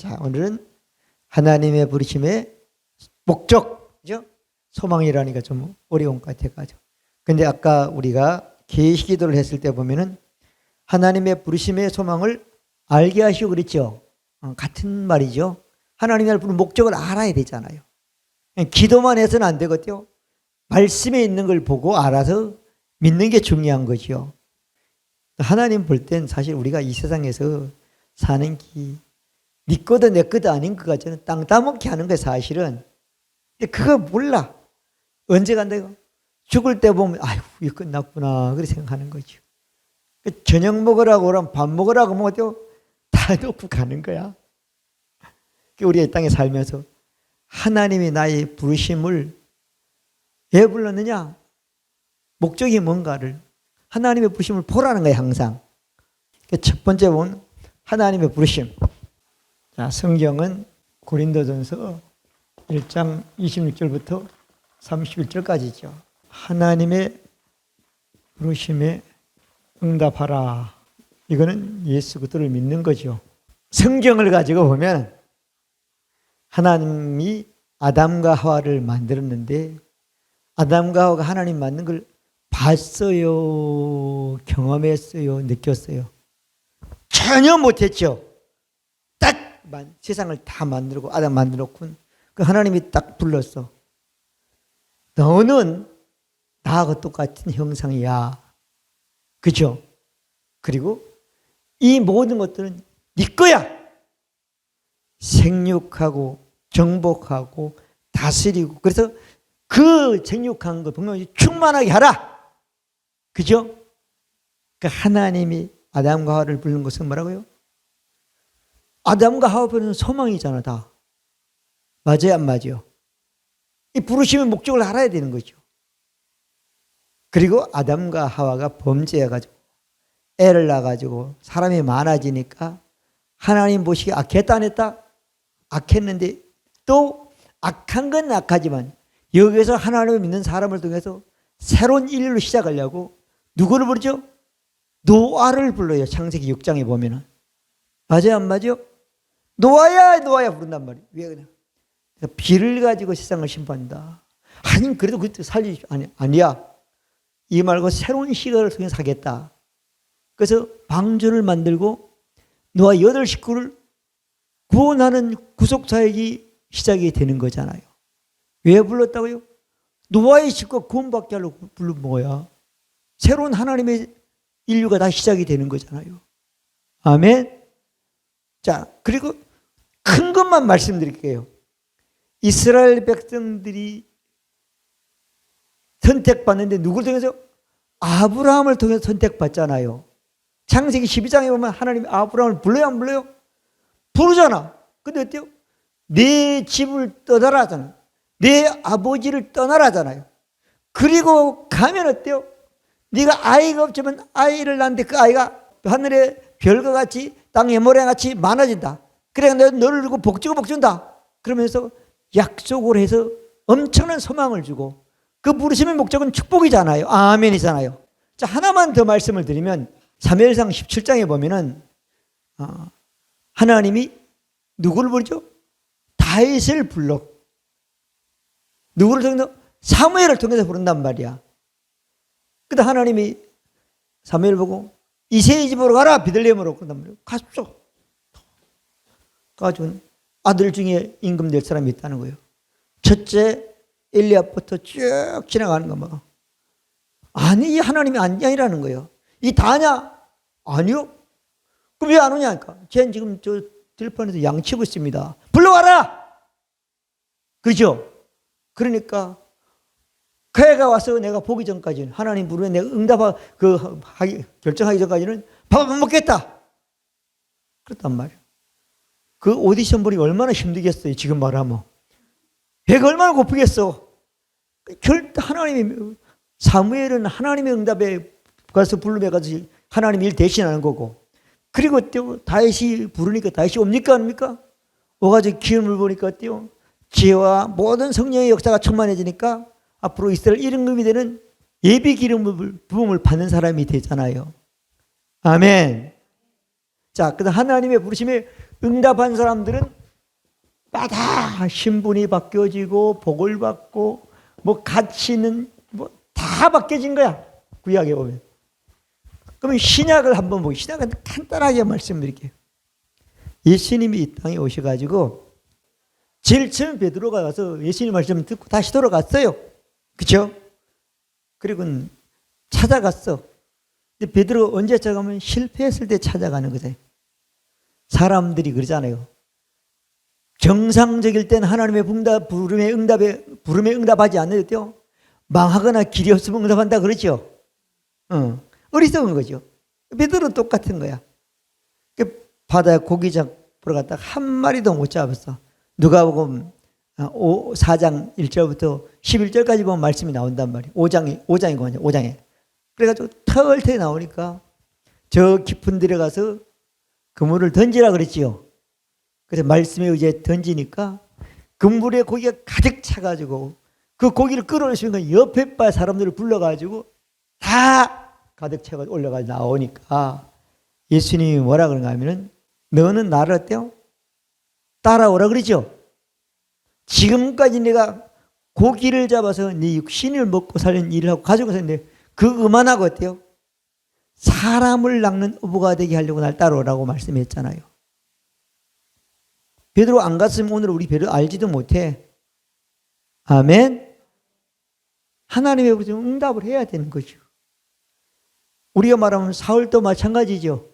자, 오늘은 하나님의 부르심의 목적이죠. 소망이라니까 좀 어려운 것 같아가지고. 근데 아까 우리가 계시기도를 했을 때 보면은 하나님의 부르심의 소망을 알게 하시고 그랬죠. 같은 말이죠. 하나님이 날 부른 목적을 알아야 되잖아요. 기도만 해서는 안 되거든요. 말씀에 있는 걸 보고 알아서 믿는 게 중요한 거죠. 하나님 볼 땐 사실 우리가 이 세상에서 사는 게 네 거도 내 거도 아닌 것 같지는 땅 따먹게 하는 거예요, 사실은. 근데 그거 몰라. 언제 간다 이거? 죽을 때 보면 아이고 이거 끝났구나 그렇게 생각하는 거죠. 저녁 먹으라고 그러면 밥 먹으라고 하면 어때요? 다 놓고 가는 거야. 우리가 이 땅에 살면서 하나님이 나의 부르심을 왜 불렀느냐? 목적이 뭔가를 하나님의 부르심을 보라는 거예요, 항상. 첫 번째 본 하나님의 부르심. 자, 성경은 고린도전서 1장 26절부터 31절까지죠. 하나님의 부르심에 응답하라. 이거는 예수 그리스도를 믿는 거죠. 성경을 가지고 보면 하나님이 아담과 하와를 만들었는데 아담과 하와가 하나님 만든 걸 봤어요, 경험했어요, 느꼈어요? 전혀 못했죠. 딱 세상을 다 만들고 아담 만들었군. 그 하나님이 딱 불렀어. 너는 나하고 똑같은 형상이야. 그죠? 그리고 이 모든 것들은 네 거야. 생육하고 정복하고 다스리고 그래서 그 생육한 거 분명히 충만하게 하라. 그죠? 그 하나님이 아담과 하와를 부른 것은 뭐라고요? 아담과 하와 부르는 소망이잖아, 다. 맞아요, 안 맞아요? 이 부르심의 목적을 알아야 되는 거죠. 그리고 아담과 하와가 범죄해가지고 애를 낳아가지고 사람이 많아지니까 하나님 보시기에 악했다 안 했다? 악했는데 또 악한 건 악하지만 여기서 하나님을 믿는 사람을 통해서 새로운 인류를 시작하려고 누구를 부르죠? 노아를 불러요. 창세기 6장에 보면은. 맞아요, 안 맞아요? 노아야 부른단 말이에요. 왜 그냥? 비를 가지고 세상을 심판한다. 하나님 그래도 그때 살리십시오. 아니야. 이 말고 새로운 시대를 통해서 하겠다. 그래서 방주를 만들고 노아 8식구를 구원하는 구속사역이 시작이 되는 거잖아요. 왜 불렀다고요? 노아의 식구가 구원받게 하려고 부른 거야. 새로운 하나님의 인류가 다 시작이 되는 거잖아요. 아멘. 자, 그리고 큰 것만 말씀드릴게요. 이스라엘 백성들이 선택받는데 누구를 통해서? 아브라함을 통해서 선택받잖아요. 창세기 12장에 보면 하나님이 아브라함을 불러요, 안 불러요? 부르잖아. 근데 어때요? 내 집을 떠나라 하잖아요. 내 아버지를 떠나라 하잖아요. 그리고 가면 어때요? 네가 아이가 없지만 아이를 낳는데 그 아이가 하늘의 별과 같이 땅의 모래같이 많아진다. 그래 내가 너를 두고 복주고 준다. 그러면서 약속을 해서 엄청난 소망을 주고 그 부르심의 목적은 축복이잖아요. 아멘이잖아요. 자, 하나만 더 말씀을 드리면 사무엘상 17장에 보면은 하나님이 누구를 부르죠? 다윗을 불러. 누구를 통해서? 사무엘을 통해서 부른단 말이야. 그때 하나님이 사무엘 보고 이새의 집으로 가라. 베들레헴으로 그런단 말이야. 가십시오. 가지고 아들 중에 임금될 사람이 있다는 거예요. 첫째 엘리압부터 쭉 지나가는 거 막. 아니, 이 하나님이 아니라는 거예요. 이 다냐? 아니요. 그럼 왜 안 오냐니까. 쟤는 지금 저 들판에서 양치고 있습니다. 불러와라! 그죠? 그러니까 그애가 와서 내가 보기 전까지는 하나님 부르면 내가 결정하기 전까지는 밥 안 먹겠다. 그렇단 말이에요. 그 오디션 보니 얼마나 힘들겠어요. 지금 말하면. 배가 얼마나 고프겠어. 하나님이 사무엘은 하나님의 응답에 가서 부르며 가서 하나님 일 대신하는 거고. 그리고 어때요? 다윗이 부르니까 다윗이 옵니까? 아닙니까? 오가지고 기름을 보니까 어때요? 지혜와 모든 성령의 역사가 충만해지니까 앞으로 이스라엘 임금이 되는 예비 기름 부음을 받는 사람이 되잖아요. 아멘. 자, 그다음 하나님의 부르심의 응답한 사람들은 마다 신분이 바뀌어지고 복을 받고 뭐 가치는 뭐 다 바뀌어진 거야. 구약에 보면. 그러면 신약을 한번 보고 신약은 간단하게 말씀드릴게요. 예수님이 이 땅에 오셔가지고 제일 처음 베드로가 가서 예수님 말씀 듣고 다시 돌아갔어요. 그렇죠? 그리고 찾아갔어. 근데 베드로가 언제 찾아가면 실패했을 때 찾아가는 거잖아요. 사람들이 그러잖아요. 정상적일 땐 하나님의 부름에 응답하지 않을 때요. 망하거나 길이 없으면 응답한다 그러죠. 어리석은 거죠. 베드로는 똑같은 거야. 바다에 고기 잡으러 갔다가 한 마리도 못 잡았어. 누가복음 4장 1절부터 11절까지 보면 말씀이 나온단 말이에요. 5장이거든요. 5장에. 그래가지고 털털 나오니까 저 깊은 데에 가서 그물을 던지라 그랬지요. 그래서 말씀에 의지해 던지니까 그물에 고기가 가득 차가지고 그 고기를 끌어올 수 있는 옆에 바 사람들을 불러가지고 다 가득 차가지고 올라가 나오니까 예수님이 뭐라 그런가 하면은 너는 나를 어때요? 따라오라 그러죠. 지금까지 내가 고기를 잡아서 네 육신을 먹고 살린 일을 하고 가지고 있었는데 그 그만하고 어때요? 사람을 낚는 어부가 되게 하려고 날 따라오라고 말씀했잖아요. 베드로 안 갔으면 오늘 우리 베드로 알지도 못해. 아멘. 하나님의 부르심에 응답을 해야 되는 거죠. 우리가 말하면 사울도 마찬가지죠.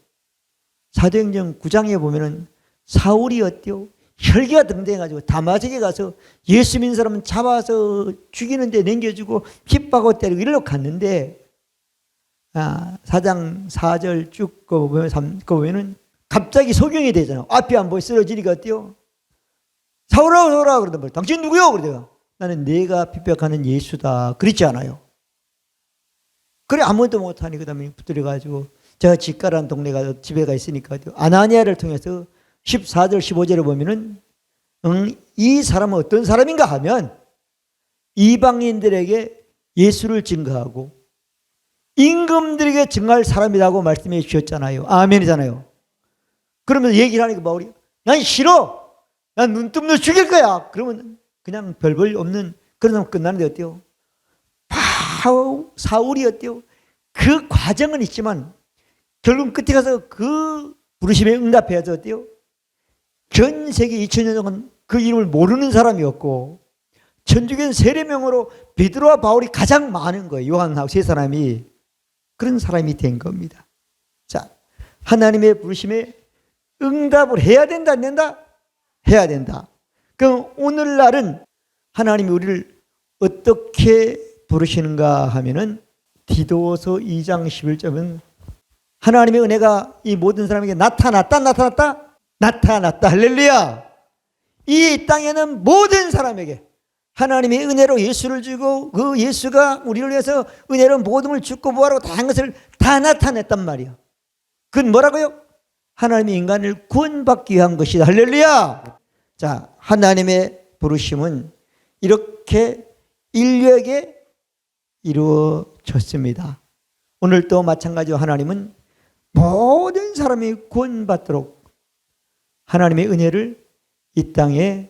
사도행전 9장에 보면은 사울이 어때요? 혈기가 등등해가지고 다마섹에 가서 예수 믿는 사람은 잡아서 죽이는데 남겨주고 핍박하고 때리고 이러러 갔는데 4장 4절 쭉 보면은 갑자기 소경이 되잖아요. 앞이 안 보여 쓰러지니까 어때요? 사울아 사울아 그러더니 당신 누구요? 그러대요. 나는 내가 핍박하는 예수다. 그랬지 않아요. 그래 아무것도 못하니 그 다음에 붙들어가지고 제가 집가라는 동네가 집에가 있으니까 아나니아를 통해서 14절 15절에 보면은 이 사람은 어떤 사람인가 하면 이방인들에게 예수를 증거하고 임금들에게 증거할 사람이라고 말씀해 주셨잖아요. 아멘이잖아요. 그러면서 얘기를 하니까 바울이 난 싫어. 난 눈뜨면 죽일 거야. 그러면 그냥 별볼 없는 그런 사람 끝나는데 어때요? 사울이 어때요? 그 과정은 있지만 결국 끝에 가서 그 부르심에 응답해야죠. 어때요? 전 세계 2000년 동안 그 이름을 모르는 사람이었고 천주교는 세례명으로 베드로와 바울이 가장 많은 거예요. 요한하고 세 사람이 그런 사람이 된 겁니다. 자, 하나님의 부르심에 응답을 해야 된다 안 된다? 해야 된다. 그럼 오늘날은 하나님이 우리를 어떻게 부르시는가 하면은 디도서 2장 11절은 하나님의 은혜가 이 모든 사람에게 나타났다. 할렐루야. 이 땅에는 모든 사람에게 하나님의 은혜로 예수를 주고 그 예수가 우리를 위해서 은혜로 모든 걸 죽고 부활하고 다 한 것을 다 나타냈단 말이야. 그건 뭐라고요? 하나님이 인간을 구원받기 위한 것이다. 할렐루야. 자, 하나님의 부르심은 이렇게 인류에게 이루어졌습니다. 오늘도 마찬가지로 하나님은 모든 사람이 구원받도록 하나님의 은혜를 이 땅에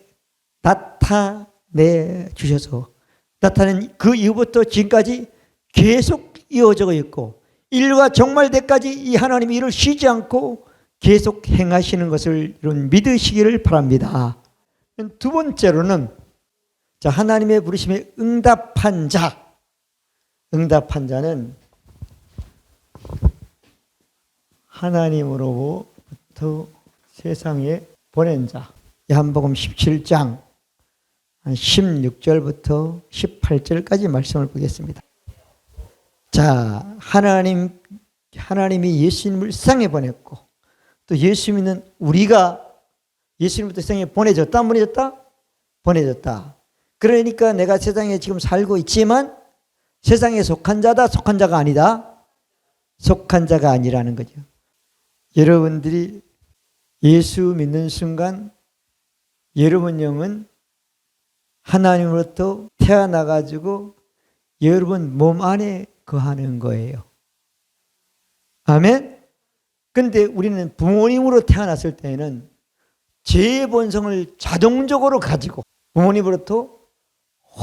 나타내 주셔서 나타낸 그 이후부터 지금까지 계속 이어져 있고 인류가 종말 때까지 이 하나님이 이를 쉬지 않고 계속 행하시는 것을 여러분 믿으시기를 바랍니다. 두 번째로는 자, 하나님의 부르심에 응답한 자. 응답한 자는 하나님으로부터 세상에 보낸 자. 요한복음 17장 16절부터 18절까지 말씀을 보겠습니다. 자, 하나님이 예수님을 세상에 보냈고 또 예수 믿는 우리가 예수님부터 세상에 보내졌다 안 보내졌다? 보내졌다. 그러니까 내가 세상에 지금 살고 있지만 세상에 속한 자다 속한 자가 아니다? 속한 자가 아니라는 거죠. 여러분들이 예수 믿는 순간 여러분 영은 하나님으로부터 태어나가지고 여러분 몸 안에 거하는 거예요. 아멘? 근데 우리는 부모님으로 태어났을 때는 죄의 본성을 자동적으로 가지고 부모님으로부터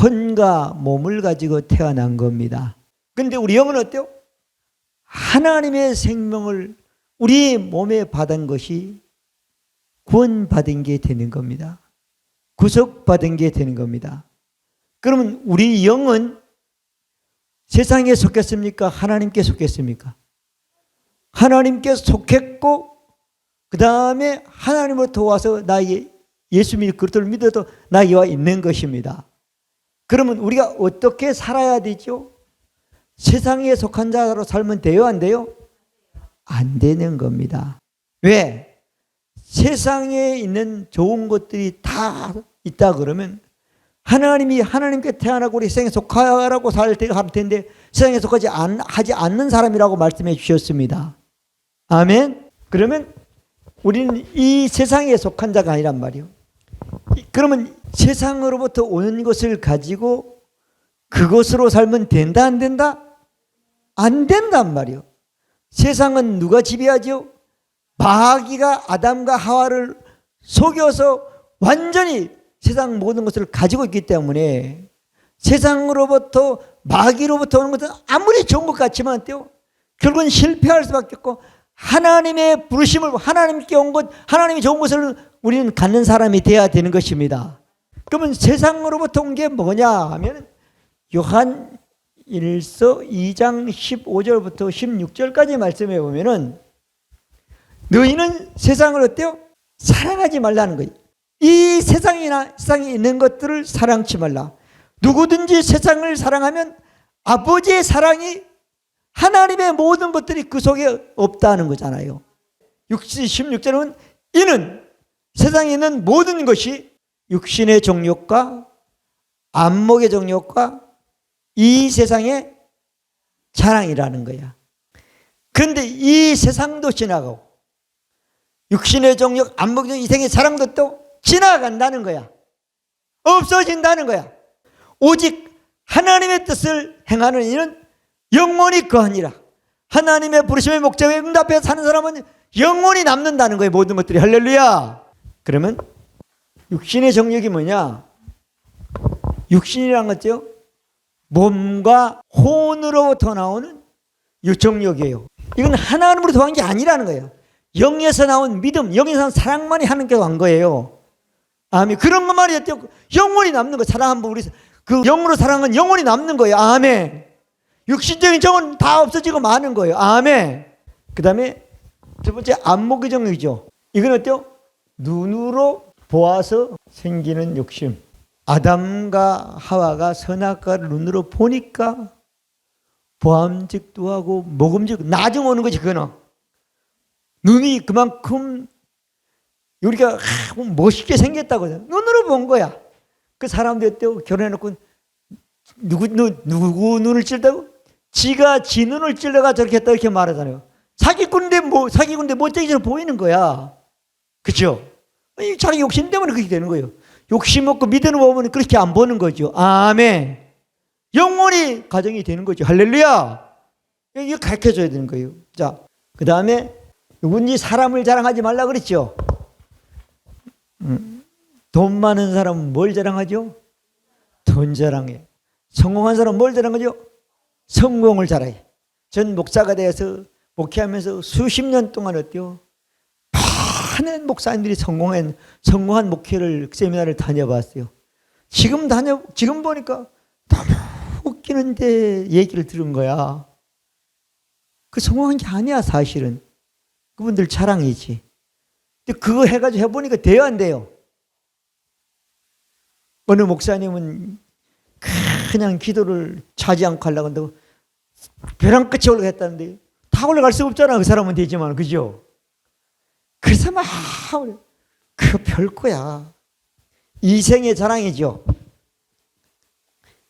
혼과 몸을 가지고 태어난 겁니다. 그런데 우리 영은 어때요? 하나님의 생명을 우리 몸에 받은 것이 구원받은 게 되는 겁니다. 구속받은 게 되는 겁니다. 그러면 우리 영은 세상에 속했습니까? 하나님께 속했습니까? 하나님께 속했고 그 다음에 하나님으로부터 와서 나에게 예수 믿고 그리스도를 믿어도 나에게 와 있는 것입니다. 그러면 우리가 어떻게 살아야 되죠? 세상에 속한 자로 살면 돼요? 안 돼요? 안 되는 겁니다. 왜? 세상에 있는 좋은 것들이 다 있다 그러면 하나님이 하나님께 태어나고 우리 세상에 속하라고 살 텐데 세상에 속하지 하지 않는 사람이라고 말씀해 주셨습니다. 아멘? 그러면 우리는 이 세상에 속한 자가 아니란 말이에요. 그러면 세상으로부터 오는 것을 가지고 그것으로 살면 된다 안 된다? 안 된단 말이에요. 세상은 누가 지배하죠? 마귀가 아담과 하와를 속여서 완전히 세상 모든 것을 가지고 있기 때문에 세상으로부터 마귀로부터 오는 것은 아무리 좋은 것 같지만 어때요? 결국은 실패할 수밖에 없고 하나님의 부르심을 하나님께 온 것, 하나님이 좋은 것을 우리는 갖는 사람이 되어야 되는 것입니다. 그러면 세상으로부터 온 게 뭐냐 하면 요한 1서 2장 15절부터 16절까지 말씀해 보면은 너희는 세상을 어때요? 사랑하지 말라는 거예요. 이 세상에 있는 것들을 사랑치 말라. 누구든지 세상을 사랑하면 아버지의 사랑이 하나님의 모든 것들이 그 속에 없다는 거잖아요. 16절은 이는 세상에 있는 모든 것이 육신의 정욕과 안목의 정욕과 이 세상의 자랑이라는 거야. 그런데 이 세상도 지나가고 육신의 정욕, 안목의 정욕, 이 세상의 자랑도 또 지나간다는 거야. 없어진다는 거야. 오직 하나님의 뜻을 행하는 이는 영원히 거하니라. 하나님의 부르심의 목적에 응답해 사는 사람은 영원히 남는다는 거예요. 모든 것들이. 할렐루야. 그러면 육신의 정욕이 뭐냐? 육신이란 것죠. 몸과 혼으로부터 나오는 유정욕이에요. 이건 하나님으로부터 온 게 아니라는 거예요. 영에서 나온 믿음, 영에서 나온 사랑만이 하나님께서 온 거예요. 아멘. 그런 것만이 어때요? 영원히 남는 거예요. 사랑한 분, 우리 그 영으로 사랑은 영원히 남는 거예요. 아멘. 육신적인 정은 다 없어지고 마는 거예요. 아멘. 그 다음에 두 번째 안목의 정욕이죠. 이건 어때요? 눈으로 보아서 생기는 욕심. 아담과 하와가 선악과를 눈으로 보니까 보암직도 하고 먹음직 나중 오는 거지. 그거는 눈이 그만큼 우리가 멋있게 생겼다고 눈으로 본 거야. 그 사람들 어때요? 결혼해놓고 누구 눈을 찔다고? 지가 지 눈을 찔러가 저렇게 했다 이렇게 말하잖아요. 사기꾼인데 멋쟁이처럼 보이는 거야. 그렇죠? 자기 욕심 때문에 그렇게 되는 거예요. 욕심 없고 믿음을 보면 그렇게 안 보는 거죠. 아멘. 영원히 가정이 되는 거죠. 할렐루야. 이거 가르쳐줘야 되는 거예요. 자, 그 다음에 누군지 사람을 자랑하지 말라 그랬죠. 돈 많은 사람은 뭘 자랑하죠? 돈 자랑해. 성공한 사람은 뭘 자랑하죠? 성공을 자랑해. 전 목사가 되어서 목회하면서 수십 년 동안 어때요? 많은 목사님들이 성공한 목회를 세미나를 다녀봤어요. 지금 보니까 너무 웃기는데 얘기를 들은 거야. 그 성공한 게 아니야 사실은. 그분들 자랑이지. 근데 그거 해가지고 해보니까 돼요 안 돼요? 어느 목사님은 그냥 기도를 자지 않고 하려고 한다고 벼랑 끝에 올라갔다는데 다 올라갈 수 없잖아. 그 사람은 되지만 그죠? 그래서 막 그거 별거야. 이 생의 자랑이죠.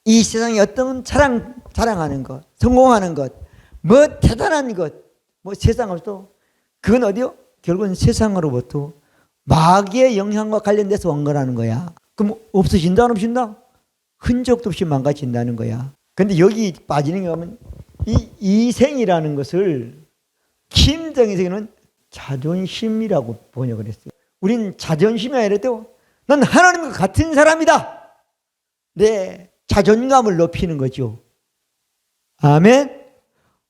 이 세상에 어떤 자랑하는 것, 성공하는 것, 뭐 대단한 것, 뭐 세상으로부터 그건 어디요? 결국은 세상으로부터 마귀의 영향과 관련돼서 온 거라는 거야. 그럼 없어진다 안 없어진다? 흔적도 없이 망가진다는 거야. 근데 여기 빠지는 게 뭐냐면 이 이생이라는 것을 김정희생은 자존심이라고 번역을 했어요. 우린 자존심이 아니라 난 하나님과 같은 사람이다. 내 자존감을 높이는 거죠. 아멘.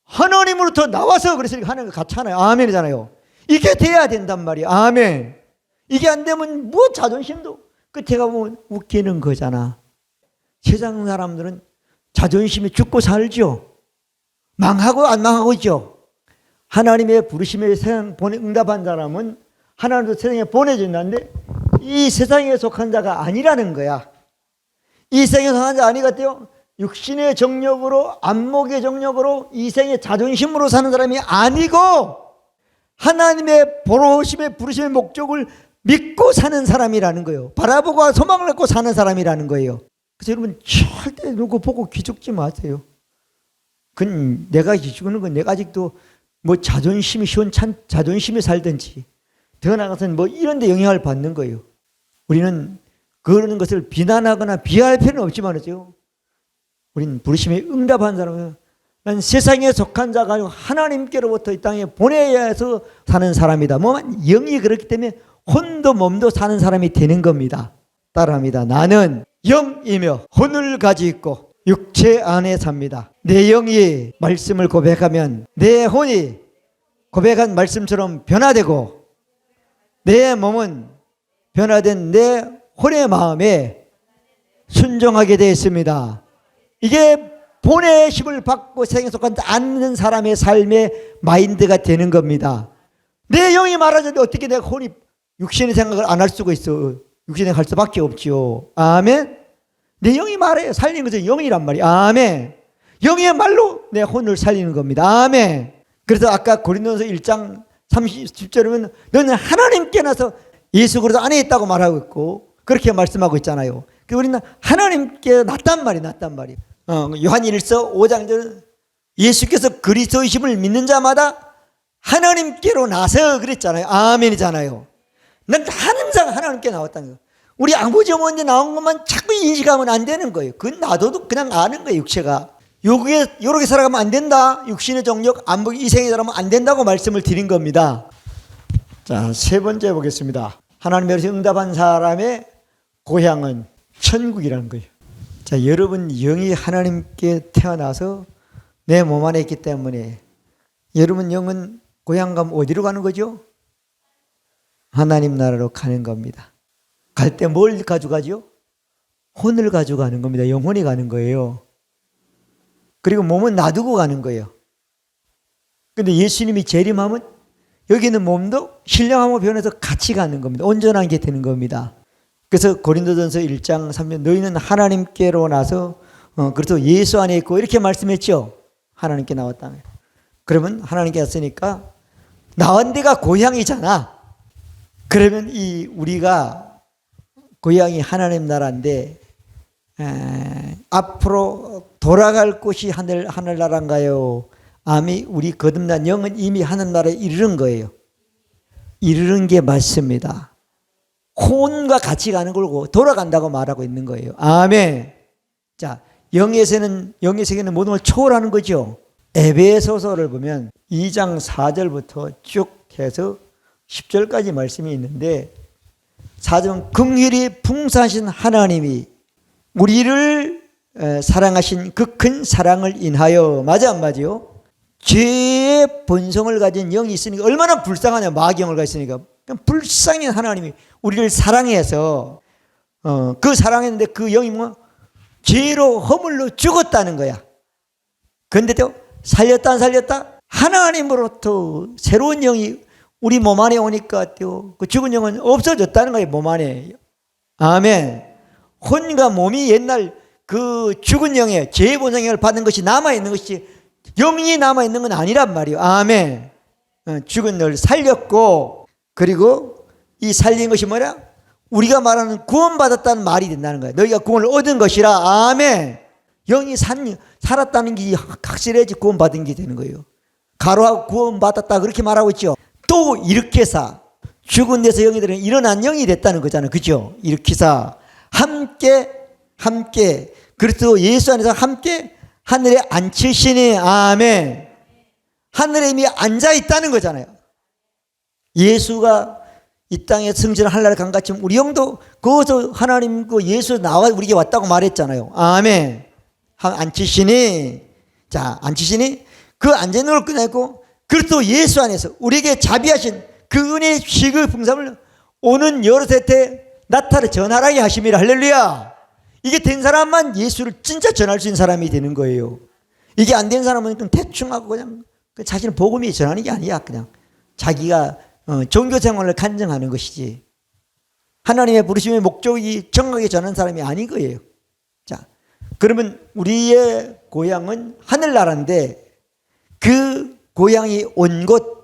하나님으로부터 나와서 그랬으니까 하나님과 같잖아요. 아멘이잖아요. 이게 돼야 된단 말이에요. 아멘. 이게 안 되면 뭐 자존심도 끝에 가보면 웃기는 거잖아. 세상 사람들은 자존심이 죽고 살죠. 망하고 안 망하고 있죠. 하나님의 부르심에 세상 응답한 사람은 하나님도 세상에 보내준다는데 이 세상에 속한 자가 아니라는 거야. 이 세상에 속한 자 아니겠대요. 육신의 정력으로, 안목의 정력으로, 이 생의 자존심으로 사는 사람이 아니고 하나님의 보러심의 부르심의 목적을 믿고 사는 사람이라는 거예요. 바라보고 소망을 갖고 사는 사람이라는 거예요. 그래서 여러분 절대 누구 보고 기죽지 마세요. 그건 내가 기죽는 건 내가 아직도 뭐 자존심이 시원찮 자존심이 살든지 더 나아가서는 뭐 이런 데 영향을 받는 거예요. 우리는 그러는 것을 비난하거나 비하할 필요는 없지만요. 우리는 부르심에 응답한 사람은 난 세상에 속한 자가 아니고 하나님께로부터 이 땅에 보내야 해서 사는 사람이다. 뭐 영이 그렇기 때문에 혼도 몸도 사는 사람이 되는 겁니다. 따라합니다. 나는 영이며 혼을 가지고 있고 육체 안에 삽니다. 내 영이 말씀을 고백하면 내 혼이 고백한 말씀처럼 변화되고 내 몸은 변화된 내 혼의 마음에 순종하게 되어 있습니다. 이게 보내심을 받고 세상에 속하지 않는 사람의 삶의 마인드가 되는 겁니다. 내 영이 말하는데 어떻게 내가 혼이 육신의 생각을 안 할 수가 있어. 육신의 할 수밖에 없지요. 아멘. 내 영이 말해요. 살리는 것은 영이란 말이에요. 아멘. 영의 말로 내 혼을 살리는 겁니다. 아멘. 그래서 아까 고린도전서 1장 30절에 보면 너는 하나님께 나서 예수 그리스도 안에 있다고 말하고 있고 그렇게 말씀하고 있잖아요. 그래서 우리는 하나님께 났단 말이에요. 요한일서 5장 절 예수께서 그리스도이심을 믿는 자마다 하나님께로 나서 그랬잖아요. 아멘이잖아요. 난 항상 하나님께 나왔다는 거예요. 우리 아버지 어머니 나온 것만 자꾸 인식하면 안 되는 거예요. 그건 놔둬도 그냥 아는 거예요. 육체가 요렇게 살아가면 안 된다. 육신의 정력 안목이 이생에 살아가면 안 된다고 말씀을 드린 겁니다. 자, 세 번째 보겠습니다. 하나님의 응답한 사람의 고향은 천국이라는 거예요. 자, 여러분 영이 하나님께 태어나서 내 몸 안에 있기 때문에 여러분 영은 고향 가면 어디로 가는 거죠? 하나님 나라로 가는 겁니다. 갈 때 뭘 가져가죠? 혼을 가져가는 겁니다. 영혼이 가는 거예요. 그리고 몸은 놔두고 가는 거예요. 근데 예수님이 재림하면 여기 있는 몸도 신령함으로 변해서 같이 가는 겁니다. 온전한 게 되는 겁니다. 그래서 고린도전서 1장 3절 너희는 하나님께로 나서 그래서 예수 안에 있고 이렇게 말씀했죠. 하나님께 나왔다면. 그러면 하나님께 왔으니까 나온 데가 고향이잖아. 그러면 우리가 고향이 하나님 나라인데 앞으로 돌아갈 곳이 하늘나라인가요? 아미 우리 거듭난 영은 이미 하늘나라에 이르는 거예요. 이르는 게 맞습니다. 혼과 같이 가는 걸고 돌아간다고 말하고 있는 거예요. 아멘. 자, 영의 세계는 모든 걸 초월하는 거죠. 에베소서를 보면 2장 4절부터 쭉 해서 10절까지 말씀이 있는데 4절은 긍휼이 풍성하신 하나님이 우리를 사랑하신 그 큰 사랑을 인하여 맞아 안 맞아요? 죄의 본성을 가진 영이 있으니까 얼마나 불쌍하냐. 마귀영을 가지고 있으니까 불쌍한 하나님이 우리를 사랑해서 그 사랑했는데 그 영이 뭐 죄로 허물로 죽었다는 거야. 그런데도 살렸다 안 살렸다? 하나님으로부터 새로운 영이 우리 몸 안에 오니까 그 죽은 영은 없어졌다는 거예요. 몸 안에. 아멘. 혼과 몸이 옛날 그 죽은 영의 죄의 본성을 받는 것이 남아있는 것이 영이 남아있는 건 아니란 말이에요. 아멘. 죽은 널 살렸고 그리고 이 살린 것이 뭐냐? 우리가 말하는 구원받았다는 말이 된다는 거예요. 너희가 구원을 얻은 것이라. 아멘. 영이 살았다는 게 확실해야지 구원받은 게 되는 거예요. 가로하고 구원받았다 그렇게 말하고 있죠. 또 일으켜서 죽은 데서 영이들은 일어난 영이 됐다는 거잖아요. 그죠? 일으키사 함께 그리스도 예수 안에서 함께 하늘에 앉히시니. 아멘. 하늘에 이미 앉아 있다는 거잖아요. 예수가 이 땅에 승진을 하늘나라 간 것처럼 우리 영도 거기서 하나님 그 예수 나와 우리에게 왔다고 말했잖아요. 아멘. 안 치시니? 자, 안 치시니? 그 안전을 끝냈고 그리스도 예수 안에서 우리에게 자비하신 그 은혜의 시그 풍성을 오는 여러 세대 나타를 전하라게 하심이라. 할렐루야. 이게 된 사람만 예수를 진짜 전할 수 있는 사람이 되는 거예요. 이게 안 된 사람은 그냥 대충 하고 그냥 자신은 복음이 전하는 게 아니야. 그냥 자기가 종교 생활을 간증하는 것이지 하나님의 부르심의 목적이 정확하게 전하는 사람이 아닌 거예요. 자, 그러면 우리의 고향은 하늘나라인데 그 고향이 온 곳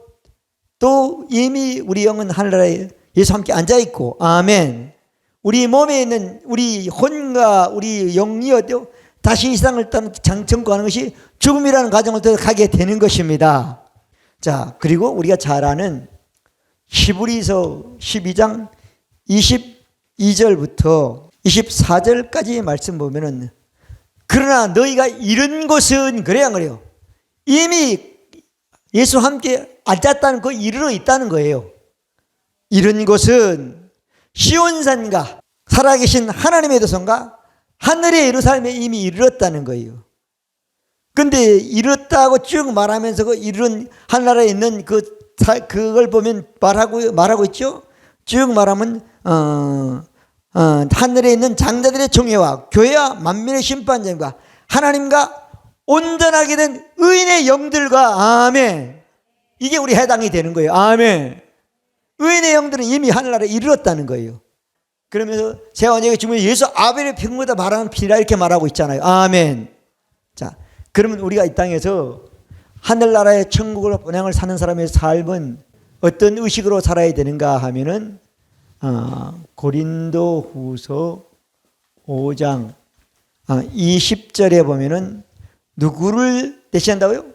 또 이미 우리 영은 하늘나라에 예수 함께 앉아있고 아멘. 우리 몸에 있는 우리 혼과 우리 영이 어때요? 다시 이 세상을 정거하는 것이 죽음이라는 과정을 통해 가게 되는 것입니다. 자, 그리고 우리가 잘 아는 히브리서 12장 22절부터 24절까지의 말씀 보면은 그러나 너희가 이런 것은 그래야 그래요. 이미 예수와 함께 앉았다는 거 이르러 있다는 거예요. 이런 것은 시온산과 살아계신 하나님의 도성과 하늘의 예루살렘에 이미 이르렀다는 거예요. 근데 이르렀다고 쭉 말하면서 그 이른 하늘나라에 있는 그걸 보면 말하고 있죠. 쭉 말하면 하늘에 있는 장자들의 총회와 교회와 만민의 심판장과 하나님과 온전하게 된 의인의 영들과 아멘. 이게 우리 해당이 되는 거예요. 아멘. 의인의 영들은 이미 하늘나라에 이르렀다는 거예요. 그러면서 새 언약의 주문 예수 아벨의 피보다 말하는 피라 이렇게 말하고 있잖아요. 아멘. 자, 그러면 우리가 이 땅에서 하늘나라의 천국을 본향을 사는 사람의 삶은 어떤 의식으로 살아야 되는가 하면은 고린도후서 5장 20절에 보면은 누구를 대신한다고요?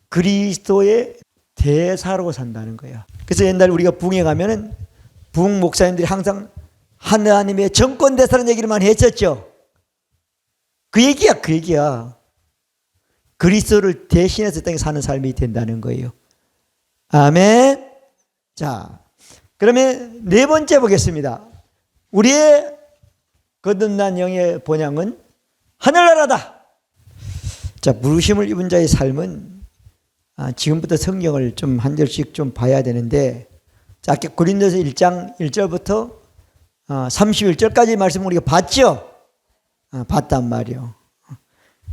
그리스도의 대사로 산다는 거야. 그래서 옛날 우리가 부흥에 가면은 부흥 목사님들이 항상 하나님의 정권 대사라는 얘기를 많이 했었죠. 그 얘기야. 그리스도를 대신해서 땅에 사는 삶이 된다는 거예요. 아멘. 자, 그러면 네 번째 보겠습니다. 우리의 거듭난 영의 본향은 하늘나라다. 자, 부르심을 입은 자의 삶은 지금부터 성경을 좀 한 절씩 좀 봐야 되는데, 자, 아까 고린도서 1장 1절부터 31절까지 말씀 우리가 봤죠? 봤단 말이요.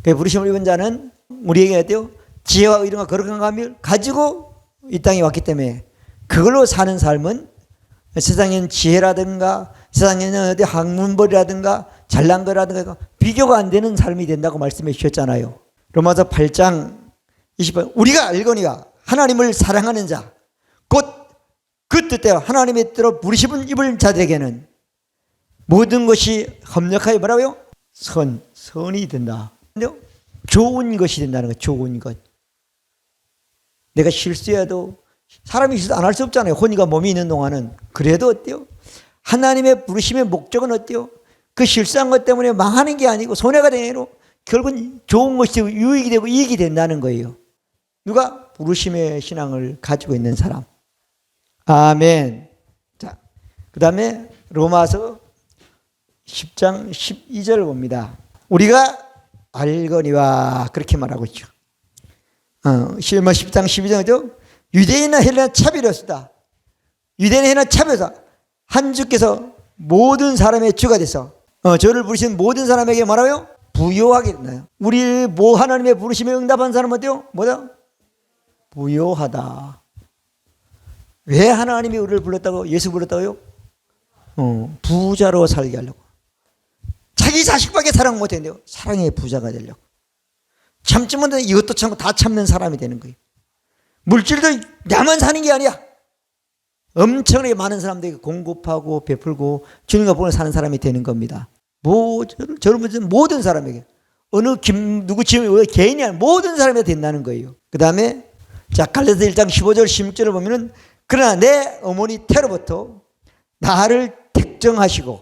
그 부르심을 입은 자는 우리에게 어때요? 지혜와 의로움과 거룩한 감을 가지고 이 땅에 왔기 때문에 그걸로 사는 삶은 세상에는 지혜라든가 세상에는 어디 학문벌이라든가 잘난 거라든가 비교가 안 되는 삶이 된다고 말씀해 주셨잖아요. 로마서 8장 20번 우리가 알거니와 하나님을 사랑하는 자 곧 그 뜻대로 하나님의 뜻대로 부르심을 입은 자들에게는 모든 것이 합력하여 뭐라고요? 선이 된다. 좋은 것이 된다는 거예요. 좋은 것. 내가 실수해도 사람이 실수 안 할 수 없잖아요. 혼이가 몸이 있는 동안은. 그래도 어때요? 하나님의 부르심의 목적은 어때요? 그 실수한 것 때문에 망하는 게 아니고 손해가 되고 결국은 좋은 것이 되고 유익이 되고 이익이 된다는 거예요. 누가? 부르심의 신앙을 가지고 있는 사람. 아멘. 자, 그 다음에 로마서 10장 12절을 봅니다. 우리가 알거니와 그렇게 말하고 있죠. 10장 12절이죠. 유대인이나 헬라나 차별이었다. 유대인이나 차별이었다. 한 주께서 모든 사람의 주가 돼서 저를 부르신 모든 사람에게 뭐라고요? 부요하게 된다요. 우리 하나님의 부르심에 응답한 사람은 어때요? 뭐다? 부요하다. 왜 하나님이 우리를 불렀다고? 예수 불렀다고요? 부자로 살게 하려고. 자기 자식밖에 사랑 못했는데요. 사랑의 부자가 되려고. 참지 못해 이것도 참고 다 참는 사람이 되는 거예요. 물질도 나만 사는 게 아니야. 엄청나게 많은 사람들에게 공급하고 베풀고 주님과 보내 사는 사람이 되는 겁니다. 저는 모든 사람에게 누구 개인이 아니라 모든 사람에게 된다는 거예요. 그 다음에 자 갈라디아서 1장 15절 16절을 보면은 그러나 내 어머니 테로부터 나를 택정하시고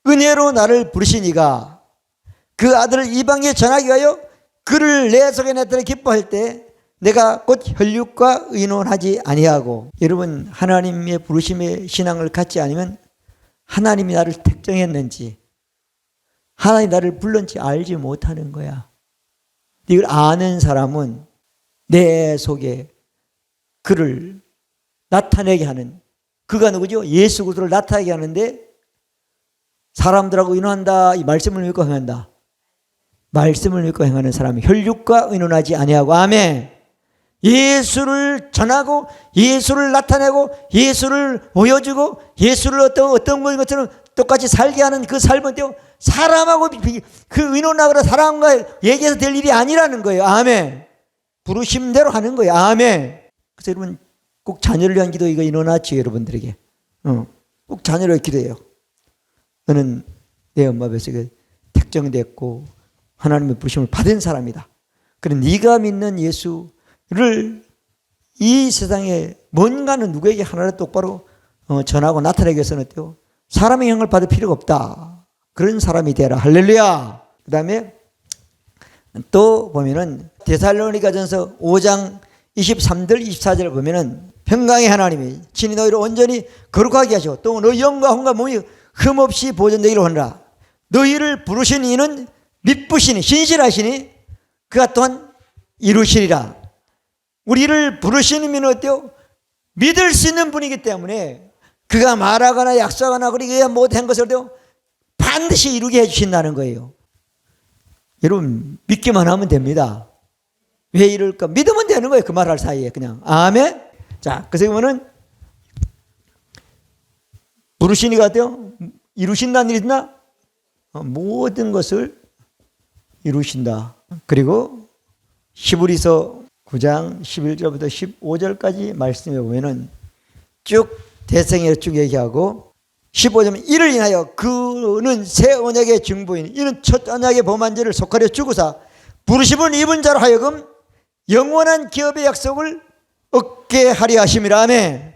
은혜로 나를 부르시니가 그 아들을 이방에 전하기 위하여 그를 내 속에 내더라 기뻐할 때 내가 곧 혈육과 의논하지 아니하고. 여러분, 하나님의 부르심의 신앙을 갖지 않으면 하나님이 나를 택정했는지, 하나님이 나를 불렀는지 알지 못하는 거야. 이걸 아는 사람은 내 속에 그를 나타내게 하는, 그가 누구죠? 예수 그리스도를 나타내게 하는데, 사람들하고 의논한다, 이 말씀을 믿고 행한다. 말씀을 믿고 행하는 사람이 혈육과 의논하지 아니하고. 아멘. 예수를 전하고 예수를 나타내고 예수를 보여주고 예수를 어떤 것처럼 똑같이 살게 하는 그 삶은 사람하고 그 의논하거나 사람과 얘기해서 될 일이 아니라는 거예요. 아멘. 부르심대로 하는 거예요. 아멘. 그래서 여러분 꼭 자녀를 위한 기도 이거 일어났죠, 여러분들에게. 꼭 자녀를 위한 기도해요. 너는 내 엄마 뱃속에 택정됐고 하나님의 부르심을 받은 사람이다. 그래 네가 믿는 예수를 이 세상에 뭔가는 누구에게 하나를 똑바로 전하고 나타내기 위해서는 어때요? 사람의 형을 받을 필요가 없다. 그런 사람이 되라. 할렐루야. 그 다음에 또 보면은 데살로니가전서 5장 23절 24절을 보면은 평강의 하나님이 친히 너희를 온전히 거룩하게 하시고 또 너희 영과 혼과 몸이 흠없이 보존되기를 원하라. 너희를 부르신 이는 믿으시니 신실하시니 그가 또한 이루시리라. 우리를 부르시는 이는 어때요? 믿을 수 있는 분이기 때문에 그가 말하거나 약속하거나 그리고 못한 것을 반드시 이루게 해주신다는 거예요. 여러분 믿기만 하면 됩니다. 왜 이럴까? 믿으면 되는 거예요. 그 말할 사이에 그냥. 아멘. 자, 그래서 보면은 부르시니가 어때요? 이루신다는 일이 있나? 모든 것을 이루신다. 그리고 히브리서 9장 11절부터 15절까지 말씀해 보면은 쭉 대성에 쭉 얘기하고 15절은 이를 인하여 그는 새 언약의 증보인 이는 첫 언약의 범한죄를 속하려 죽으사 부르심을 입은 자로 하여금 영원한 기업의 약속을 얻게 하려 하심이라. 아멘.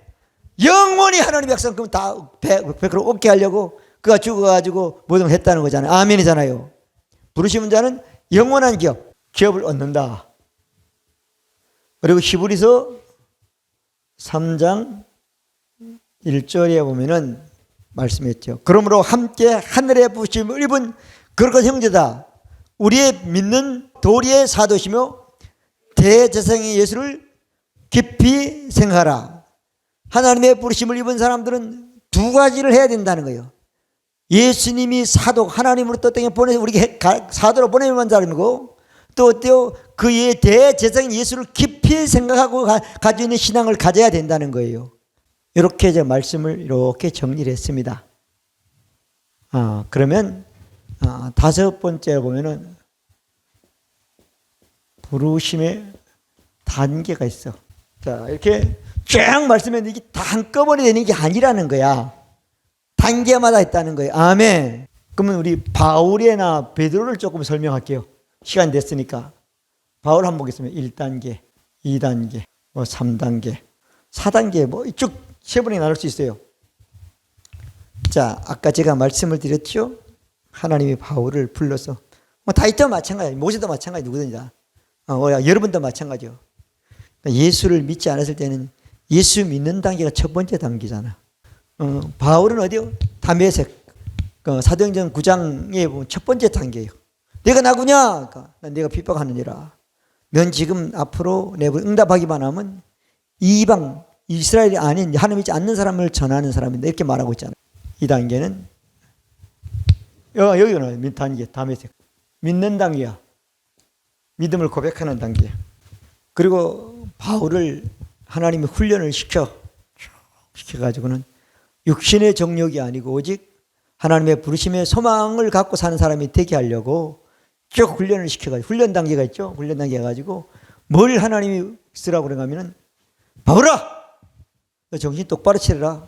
영원히 하나님의 약속 그럼 다 100% 얻게 하려고 그가 죽어가지고 모든 걸 했다는 거잖아요. 아멘이잖아요. 부르심은 자는 영원한 기업을 얻는다. 그리고 히브리서 3장 1절에 보면은 말씀했죠. 그러므로 함께 하늘의 부르심을 입은 거룩한 형제다. 우리의 믿는 도리의 사도시며 대제사장의 예수를 깊이 생각하라. 하나님의 부르심을 입은 사람들은 두 가지를 해야 된다는 거예요. 예수님이 사도 하나님으로 또 땅에 보내서 우리에게 사도로 보내면 사람이고 또 어때요? 그의 대제사장인 예수를 깊이 생각하고 가지고 있는 신앙을 가져야 된다는 거예요. 이렇게 제 말씀을 이렇게 정리를 했습니다. 그러면 다섯 번째 보면은 부르심의 단계가 있어. 자, 이렇게 쫙 말씀했는데 이게 다 한꺼번에 되는 게 아니라는 거야. 단계마다 있다는 거예요. 아멘. 그러면 우리 바울이나 베드로를 조금 설명할게요. 시간 됐으니까. 바울 한번 보겠습니다. 1단계, 2단계, 3단계, 4단계 쭉 세 번에 나눌 수 있어요. 자, 아까 제가 말씀을 드렸죠. 하나님이 바울을 불러서 다윗도 마찬가지, 모세도 마찬가지, 누구든지 여러분도 마찬가지요. 예수를 믿지 않았을 때는 예수 믿는 단계가 첫 번째 단계잖아. 바울은 어디요? 다메섹 사도행전 9장에 보면 첫 번째 단계예요. 내가 나구냐? 난 내가 핍박하느니라. 넌 지금 앞으로 내 응답하기만 하면 이방 이스라엘이 아닌 하나님 믿지 않는 사람을 전하는 사람인데 이렇게 말하고 있잖아요. 이 단계는 여기는 단계 다메섹 믿는 단계야. 믿음을 고백하는 단계야. 그리고 바울을 하나님이 훈련을 시켜가지고는 육신의 정욕이 아니고 오직 하나님의 부르심의 소망을 갖고 사는 사람이 되게 하려고 쭉 훈련을 시켜가지고 훈련 단계가 있죠. 훈련 단계가 가지고 뭘 하나님이 쓰라고 그러냐면은 바울아! 너 정신 똑바로 차려라.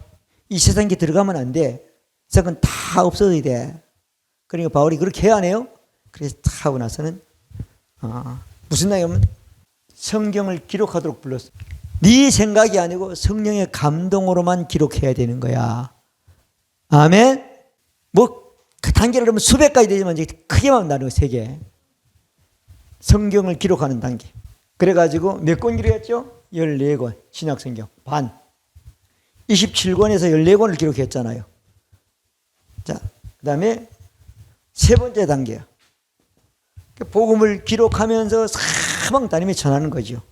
이 세상에 들어가면 안 돼. 세상은 다 없어져야 돼. 그러니까 바울이 그렇게 해야 하네요. 그래서 다 하고 나서는 무슨 말이냐면 성경을 기록하도록 불렀어. 네 생각이 아니고 성령의 감동으로만 기록해야 되는 거야. 아멘. 그 단계를 그러면 수백 가지 되지만 이제 크게만 나누고 세 개. 성경을 기록하는 단계. 그래가지고 몇 권 기록했죠? 14권. 신약성경 반. 27권에서 14권을 기록했잖아요. 자, 그 다음에 세 번째 단계야. 복음을 기록하면서 사방 다니며 전하는 거죠.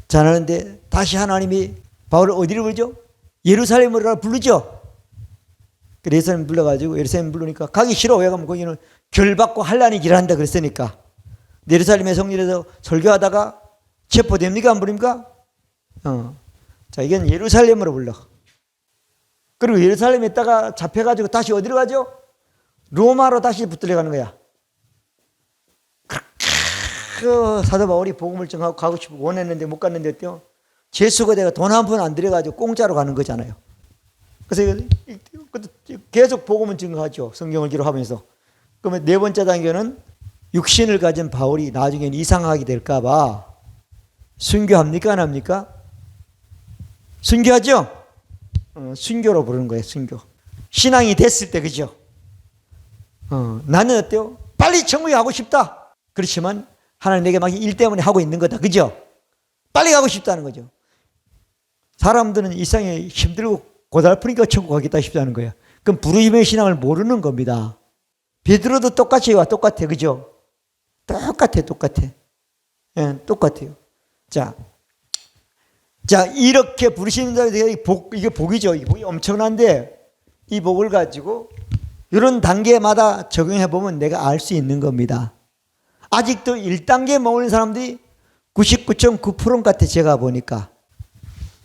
전하는데 다시 하나님이 바울을 어디로 부르죠? 예루살렘으로 부르죠. 예루살렘 불러가지고 예루살렘 부르니까 가기 싫어. 왜 가면 거기는 결받고 환란이 길한다 그랬으니까. 예루살렘의 성전에서 설교하다가 체포됩니까? 안 부릅니까? 자, 이건 예루살렘으로 불러. 그리고 예루살렘에 있다가 잡혀가지고 다시 어디로 가죠? 로마로 다시 붙들려 가는 거야. 그 사도 바울이 복음을 전하고 가고 싶고 원했는데 못 갔는데 어때요? 제수거대가 돈 한 푼 안 들여가지고 공짜로 가는 거잖아요. 그래서 계속 복음은 증거하죠. 성경을 기록하면서. 그러면 네 번째 단계는 육신을 가진 바울이 나중에는 이상하게 될까봐 순교합니까? 안 합니까? 순교하죠? 순교로 부르는 거예요. 순교. 신앙이 됐을 때 그죠? 나는 어때요? 빨리 천국에 가고 싶다. 그렇지만 하나님 내게 막 일 때문에 하고 있는 거다. 그죠? 빨리 가고 싶다는 거죠. 사람들은 일상에 힘들고 고달프니까 천국 가겠다 싶다는 거예요. 그럼 부르심의 신앙을 모르는 겁니다. 베드로도 똑같이 와 똑같아. 그죠? 똑같아. 예, 똑같아요. 자, 이렇게 부르시는 자들에게 이게 복이죠. 이 복이 엄청난데 이 복을 가지고 이런 단계마다 적용해 보면 내가 알 수 있는 겁니다. 아직도 1단계에 머무는 사람들이 99.9% 같아. 제가 보니까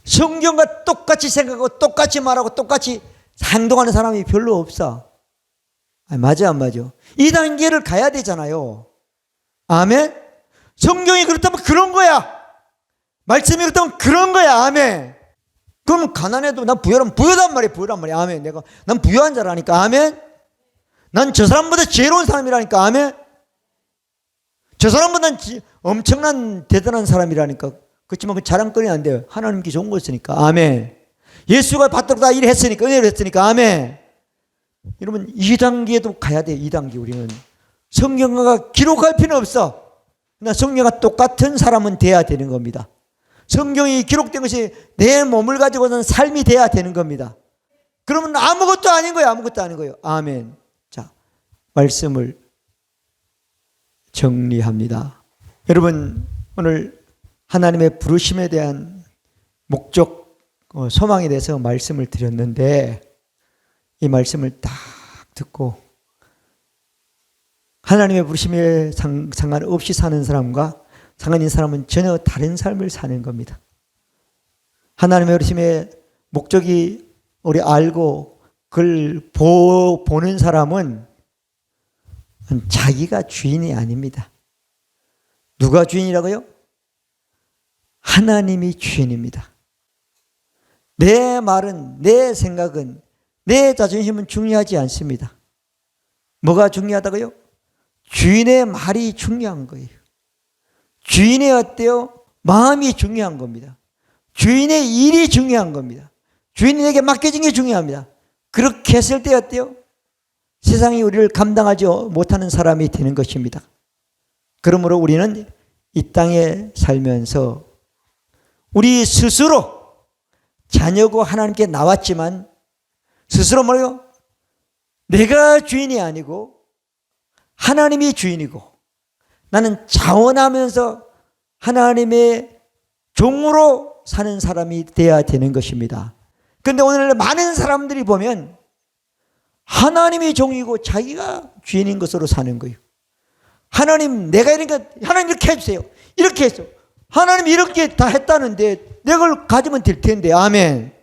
성경과 똑같이 생각하고 똑같이 말하고 똑같이 행동하는 사람이 별로 없어. 맞아 안 맞아? 2단계를 가야 되잖아요. 아멘. 성경이 그렇다면 그런 거야. 말씀이 그렇다면 그런 거야. 아멘. 그럼 가난해도 난 부유란 말이야. 아멘. 난 부유한 자라니까. 아멘. 난 저 사람보다 지혜로운 사람이라니까. 아멘. 저 사람보다 엄청난 대단한 사람이라니까. 그렇지만 그 자랑거리는 안 돼요. 하나님께 좋은 걸 쓰니까. 아멘. 예수가 받도록 다 일했으니까, 은혜를 했으니까. 아멘. 여러분 2단계도 가야 돼요. 2단계 우리는. 성경과 기록할 필요는 없어. 그러나 성경과 똑같은 사람은 돼야 되는 겁니다. 성경이 기록된 것이 내 몸을 가지고는 삶이 돼야 되는 겁니다. 그러면 아무것도 아닌 거예요. 아멘. 자, 말씀을 정리합니다. 여러분 오늘 하나님의 부르심에 대한 목적, 소망에 대해서 말씀을 드렸는데 이 말씀을 딱 듣고 하나님의 부르심에 상관없이 사는 사람과 상관인 사람은 전혀 다른 삶을 사는 겁니다. 하나님의 부르심의 목적이 우리 알고 그걸 보는 사람은 자기가 주인이 아닙니다. 누가 주인이라고요? 하나님이 주인입니다. 내 말은, 내 생각은, 내 자존심은 중요하지 않습니다. 뭐가 중요하다고요? 주인의 말이 중요한 거예요. 주인의 어때요? 마음이 중요한 겁니다. 주인의 일이 중요한 겁니다. 주인에게 맡겨진 게 중요합니다. 그렇게 했을 때 어때요? 세상이 우리를 감당하지 못하는 사람이 되는 것입니다. 그러므로 우리는 이 땅에 살면서 우리 스스로 자녀고 하나님께 나왔지만 스스로 뭐예요? 내가 주인이 아니고 하나님이 주인이고 나는 자원하면서 하나님의 종으로 사는 사람이 되어야 되는 것입니다. 그런데 오늘 많은 사람들이 보면 하나님이 종이고 자기가 주인인 것으로 사는 거예요. 하나님 내가 이러니까 하나님 이렇게 해주세요. 이렇게 했어. 하나님 이렇게 다 했다는데 내가 그걸 가지면 될 텐데. 아멘.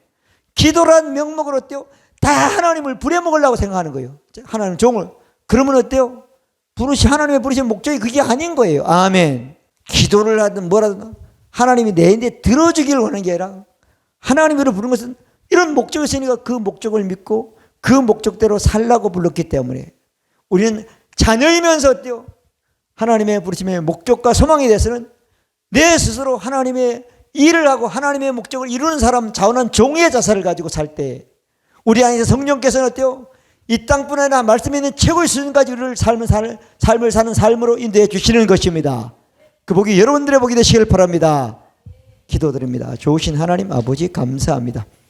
기도란 명목으로 어때요? 다 하나님을 부려먹으려고 생각하는 거예요. 하나님 종을. 그러면 어때요? 하나님의 부르신 목적이 그게 아닌 거예요. 아멘. 기도를 하든 뭐라든 하나님이 내 인데 들어주기를 원하는 게 아니라 하나님으로 부른 것은 이런 목적이 있으니까 그 목적을 믿고 그 목적대로 살라고 불렀기 때문에 우리는 자녀이면서 어때요? 하나님의 부르심의 목적과 소망에 대해서는 내 스스로 하나님의 일을 하고 하나님의 목적을 이루는 사람, 자원한 종의 자세를 가지고 살 때 우리 안에서 성령께서는 어때요? 이 땅뿐 아니라 말씀에 있는 최고의 수준까지 우리를 삶을 사는 삶으로 인도해 주시는 것입니다. 그 복이 여러분들의 복이 되시길 바랍니다. 기도드립니다. 좋으신 하나님 아버지 감사합니다.